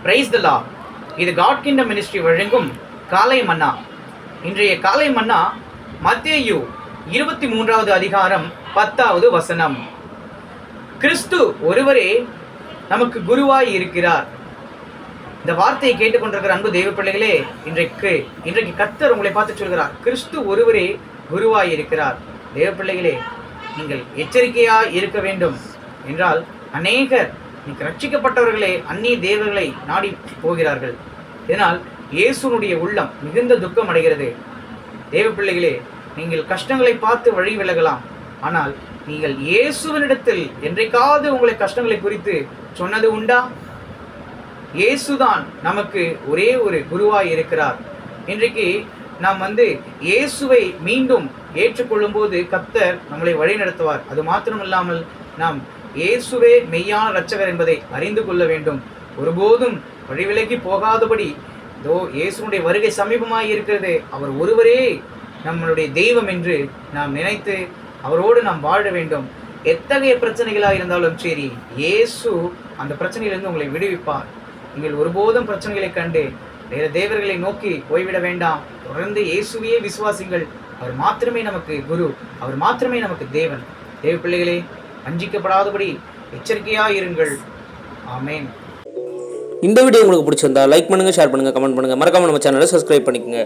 Praise the Lord. இது God kingdom ministry வழங்கும் காலை மன்னா. இன்றைய காலை மன்னா மத்தேயு 23வது அதிகாரம் 10வது வசனம். கிறிஸ்து ஒருவரே நமக்கு குருவாய் இருக்கிறார். இந்த வார்த்தையை கேட்டுக்கொண்டிருக்கிற அன்பு தெய்வ பிள்ளைகளே, இன்றைக்கு கர்த்தர் உங்களை பார்த்து சொல்கிறார், கிறிஸ்து ஒருவரே குருவாய் இருக்கிறார். தெய்வ பிள்ளைகளே, நீங்கள் எச்சரிக்கையாய் இருக்க வேண்டும். என்றால் அநேகர் இன்னைக்கு ரட்சிக்கப்பட்டவர்களே அந்நிய தேவர்களை நாடி போகிறார்கள். இதனால் இயேசுனுடைய உள்ளம் மிகுந்த துக்கம் அடைகிறது. தேவ பிள்ளைகளே, நீங்கள் கஷ்டங்களை பார்த்து வழி விலகலாம். ஆனால் நீங்கள் இயேசுவனிடத்தில் என்றைக்காவது உங்களை கஷ்டங்களை குறித்து சொன்னது உண்டா? இயேசுதான் நமக்கு ஒரே ஒரு குருவாய் இருக்கிறார். இன்றைக்கு நாம் இயேசுவை மீண்டும் ஏற்றுக்கொள்ளும் போது கர்த்தர் நம்மளை வழி நடத்துவார். அது மாத்திரமில்லாமல் நாம் இயேசுவே மெய்யான இரட்சகர் என்பதை அறிந்து கொள்ள வேண்டும். ஒருபோதும் வழிவிலகி போகாதபடி இயேசுனுடைய வருகை சமீபமாய் இருக்கிறது. அவர் ஒருவரே நம்மளுடைய தெய்வம் என்று நாம் நினைத்து அவரோடு நாம் வாழ வேண்டும். எத்தகைய பிரச்சனைகளாக இருந்தாலும் சரி, இயேசு அந்த பிரச்சனையிலிருந்து உங்களை விடுவிப்பார். நீங்கள் ஒருபோதும் பிரச்சனைகளை கண்டு வேறு தேவர்களை நோக்கி போய்விட வேண்டாம். தொடர்ந்து இயேசுவையே விசுவாசிங்கள். அவர் மாத்திரமே நமக்கு குரு, அவர் மாத்திரமே நமக்கு தேவன். தேவ பிள்ளைகளே, வஞ்சிக்கப்படாதபடி எச்சரிக்கையாக இருங்கள். ஆமேன். இந்த வீடியோ உங்களுக்கு பிடிச்சிருந்தா லைக் பண்ணுங்க, ஷேர் பண்ணுங்க, கமெண்ட் பண்ணுங்க. மறக்காம நம்ம சேனலை சப்ஸ்கிரைப் பண்ணிக்கோங்க.